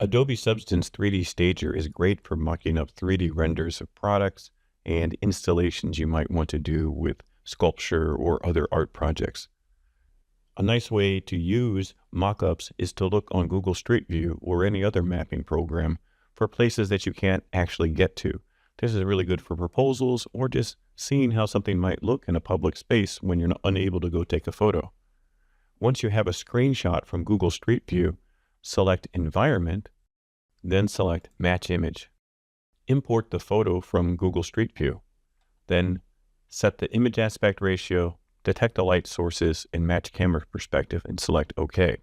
Adobe Substance 3D Stager is great for mocking up 3D renders of products and installations you might want to do with sculpture or other art projects. A nice way to use mockups is to look on Google Street View or any other mapping program for places that you can't actually get to. This is really good for proposals or just seeing how something might look in a public space when you're unable to go take a photo. Once you have a screenshot from Google Street View, select Environment, then select Match Image. Import the photo from Google Street View. Then set the image aspect ratio, detect the light sources, and match camera perspective, and select OK.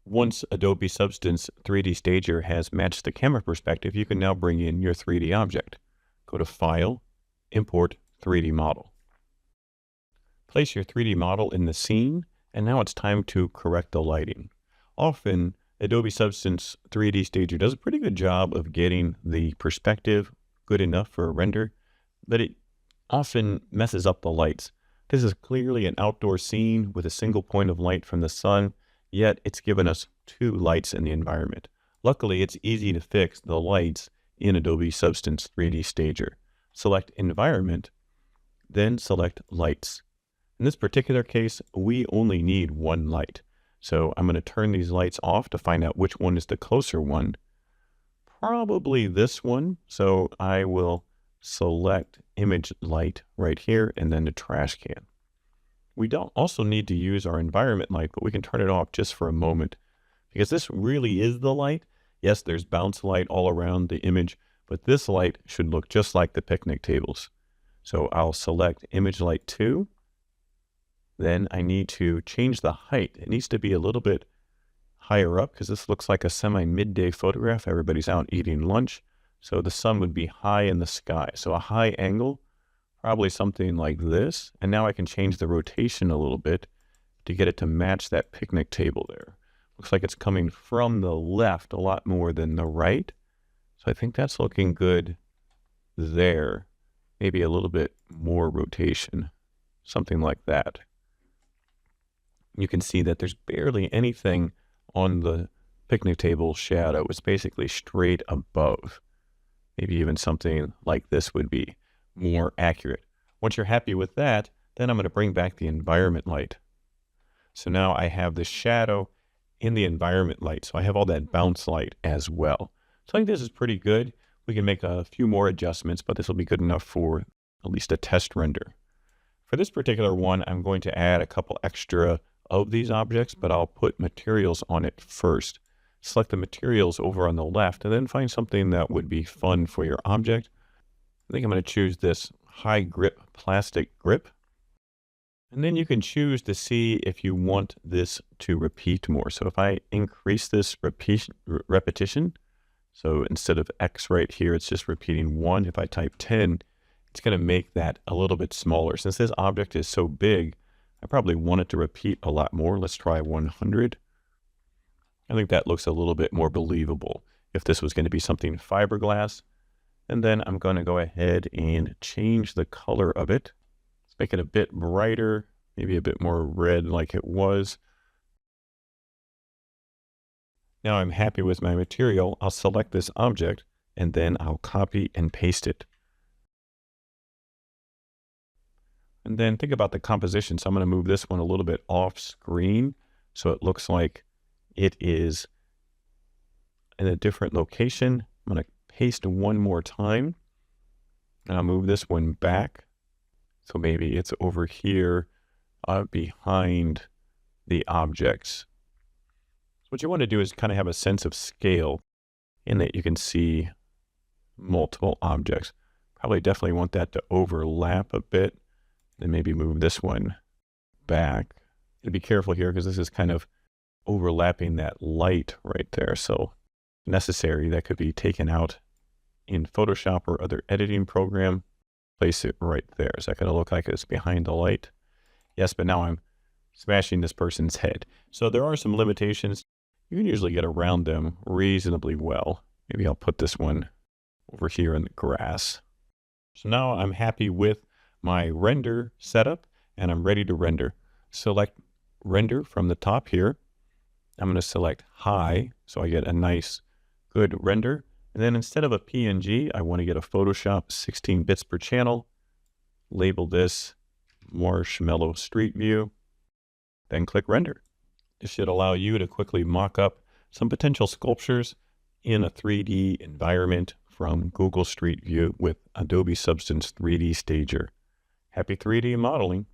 Once Adobe Substance 3D Stager has matched the camera perspective, you can now bring in your 3D object. Go to File, Import 3D Model. Place your 3D model in the scene, and now it's time to correct the lighting. Often, Adobe Substance 3D Stager does a pretty good job of getting the perspective good enough for a render, but it often messes up the lights. This is clearly an outdoor scene with a single point of light from the sun, yet it's given us two lights in the environment. Luckily, it's easy to fix the lights in Adobe Substance 3D Stager. Select Environment, then select Lights. In this particular case, we only need one light. So I'm going to turn these lights off to find out which one is the closer one. Probably this one. So I will select Image Light right here and then the trash can. We don't also need to use our environment light, but we can turn it off just for a moment because this really is the light. Yes, there's bounce light all around the image, but this light should look just like the picnic tables. So I'll select Image Light 2. Then I need to change the height. It needs to be a little bit higher up because this looks like a semi-midday photograph. Everybody's out eating lunch. So the sun would be high in the sky. So a high angle, probably something like this. And now I can change the rotation a little bit to get it to match that picnic table there. Looks like it's coming from the left a lot more than the right. So I think that's looking good there. Maybe a little bit more rotation, something like that. You can see that there's barely anything on the picnic table shadow. It's basically straight above. Maybe even something like this would be more accurate. Once you're happy with that, then I'm going to bring back the environment light. So now I have the shadow in the environment light. So I have all that bounce light as well. So I think this is pretty good. We can make a few more adjustments, but this will be good enough for at least a test render. For this particular one, I'm going to add a couple extra of these objects, but I'll put materials on it first. Select the materials over on the left and then find something that would be fun for your object. I think I'm going to choose this high grip plastic grip. And then you can choose to see if you want this to repeat more. So if I increase this repetition, so instead of X right here, it's just repeating 1. If I type 10, it's going to make that a little bit smaller. Since this object is so big, I probably want it to repeat a lot more. Let's try 100. I think that looks a little bit more believable if this was going to be something fiberglass. And then I'm going to go ahead and change the color of it. Let's make it a bit brighter, maybe a bit more red like it was. Now I'm happy with my material. I'll select this object and then I'll copy and paste it. And then think about the composition. So I'm going to move this one a little bit off screen so it looks like it is in a different location. I'm going to paste one more time and I'll move this one back. So maybe it's over here behind the objects. So what you want to do is kind of have a sense of scale in that you can see multiple objects. Probably definitely want that to overlap a bit. Then maybe move this one back. And be careful here because this is kind of overlapping that light right there. So necessary, that could be taken out in Photoshop or other editing program. Place it right there. Is that going to look like it's behind the light? Yes, but now I'm smashing this person's head. So there are some limitations. You can usually get around them reasonably well. Maybe I'll put this one over here in the grass. So now I'm happy with my render setup and I'm ready to render. Select render from the top here. I'm going to select high, so I get a nice, good render. And then instead of a PNG, I want to get a Photoshop 16 bits per channel. Label this Marshmallow Street View. Then click Render. This should allow you to quickly mock up some potential sculptures in a 3D environment from Google Street View with Adobe Substance 3D Stager. Happy 3D modeling!